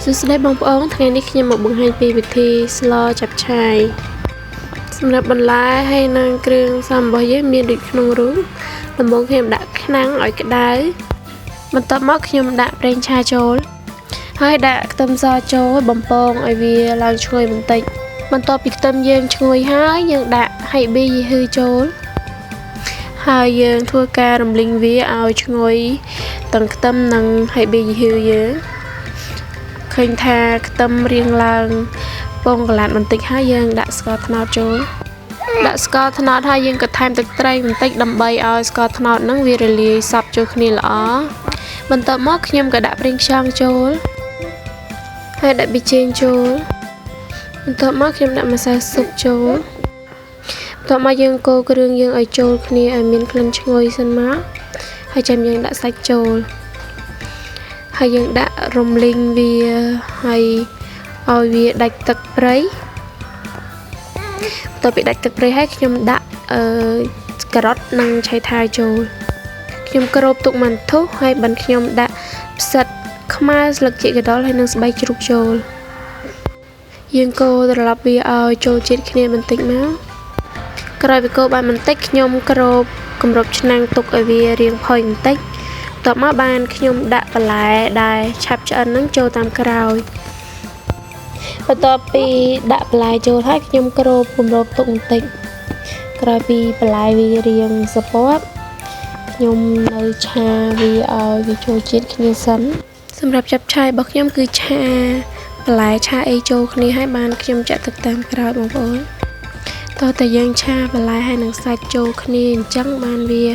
សួស្តីបងប្អូនថ្ងៃនេះខ្ញុំមកបង្ហាញពីវិធីស្លចាប់ឆាយសម្រាប់បន្លែហើយនិងគ្រឿងផ្សំរបស់យើងមានដូចក្នុងរូបដំបូងខ្ញុំដាក់ឆ្នាំងឲ្យក្តៅបន្ទាប់មកខ្ញុំដាក់ប្រេងឆាចូលហើយដាក់ខ្ទឹមសចូលបំពងឲ្យវាឡើងឈ្ងុយបន្តិចបន្ទាប់ពីខ្ទឹមយើងឈ្ងុយហើយយើងដាក់ហិប៊ីយីហ៊ឺចូលហើយយើងធ្វើការរំលីងវាឲ្យឈ្ងុយទាំងខ្ទឹមនិងហិប៊ីយីហ៊ឺយើងឃើញថាខ្ទឹមរៀងឡើងពងកន្លាតបន្តិចហើយយើងដាក់ស្ករត្នោតចូលដាក់ស្ករត្នោតហើយយើងក៏ថែមទឹកត្រីបន្តិចដើម្បីឲ្យស្ករត្នោតហ្នឹងវារលាយសព្វចូលគ្នាល្អបន្ទាប់មកខ្ញុំក៏ដាក់ប្រេងខ្យងចូលហើយដាក់ប៊ីចេងចូលបន្ទាប់មកខ្ញុំដាក់ម្សៅស៊ុបចូលបន្ទាប់មកយើងកូរគ្រឿងយើងឲ្យចូលគ្នាឲ្យមានក្លិនឈ្ងុយសិនមកហើយចាំយើងដាក់សាច់ចូលហើយយើងដាក់រំលីងវាហើយឲ្យវាដាច់ទឹកព្រៃបន្ទាប់ពីដាច់ទឹកព្រៃហើយខ្ញុំដាក់ការ៉ុតនិងឆៃថាវចូលខ្ញុំគ្របទុកមិនធុះហើយបានខ្ញុំដាក់ផ្សិតខ្មៅស្លឹកចេកកដុលហើយនិងស្បែកជ្រូកចូលយើងកូរត្រឡប់វាឲ្យចូលជាតិគ្នាបន្តិចមកក្រោយពីកូរបានបន្តិចខ្ញុំគ្របគម្របឆ្នាំងទុកឲ្យវារាងផុយបន្តិចបន្ទាប់មកបានខ្ញុំដាក់បន្លែដែលឆាប់ឆ្អិនហ្នឹងចូលតាមក្រោយបន្ទាប់ពីដាក់បន្លែចូលហើយខ្ញុំគ្របគម្របទុកបន្តិចក្រោយពីបន្លែវារាងសពតខ្ញុំនៅឆាវាឲ្យវាចូលជាតិគ្នាសិនសម្រាប់ចាប់ឆាយរបស់ខ្ញុំគឺឆាបន្លែឆាអីចូលគ្នាហើយបានខ្ញុំចាក់ទឹកតាមក្រោយបងប្អូនតោះតែយើងឆាបន្លែហើយនឹងសាច់ចូលគ្នាអញ្ចឹងបានវា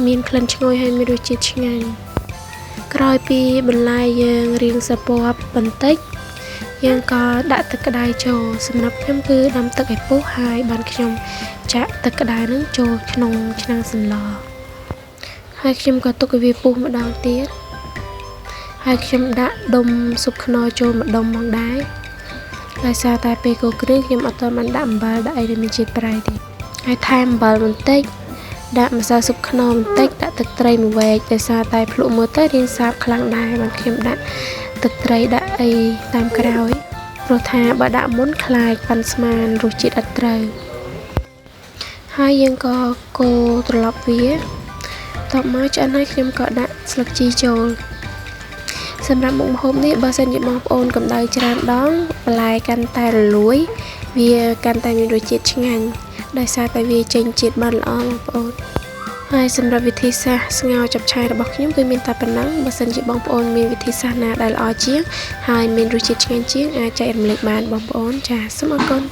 មានក្លិនឈ្ងុយហើយមានរសជាតិឆ្ងាញ់ក្រោយពីបន្លែយើងរាងសពតបន្តិចយើងក៏ដាក់ទឹកក្តៅចូលសម្រាប់ខ្ញុំគឺដាំទឹកឲ្យពុះហើយបានខ្ញុំចាក់ទឹកក្តៅនឹងចូលក្នុងឆ្នាំងសន្លហើយខ្ញុំក៏ទុកឲ្យវាពុះម្ដងទៀតហើយខ្ញុំដាក់ដុំស៊ុបខ្នុរចូលម្ដុំផងដែរដោយសារតែពេលកូរគ្រឿងខ្ញុំអត់ទាន់បានដាក់អំបិលដាក់អីដែលមានជាតិប្រៃទេហើយថែមអំបិលបន្តិចដាក់ម្សៅស៊ុបខ្នុរបន្តិចដាក់ទឹកត្រីមួយវែកដោយសារតែភ្លក់មើលទៅរាងសាបខ្លាំងដែរបានខ្ញុំដាក់ទឹកត្រីដាក់អីតាមក្រោយព្រោះថាបើដាក់មុនខ្លាចប៉ាន់ស្មានរសជាតិអត់ត្រូវហើយយើងក៏កូរត្រឡប់វាតបមកឆ្អិនហើយខ្ញុំក៏ដាក់ស្លឹកជីចូលសម្រាប់មុខម្ហូបនេះបើសិនជាបងប្អូនកម្ដៅច្រើនដងបន្លែកាន់តែរលួយវាកាន់តែមានរសជាតិឆ្ងាញ់ដោយសារតែវាចេញជាតិបានល្អបងប្អូនហើយសម្រាប់វិធីសាស្ត្រស្ងោរចាប់ឆាយរបស់ខ្ញុំគឺមានតែប៉ុណ្ណឹងបើសិនជាបងប្អូនមានវិធីសាស្ត្រណាដែលល្អជាងហើយមានរសជាតិឆ្ងាញ់ជាងអាចចែករំលែកបានបងប្អូនចាសូមអរគុណ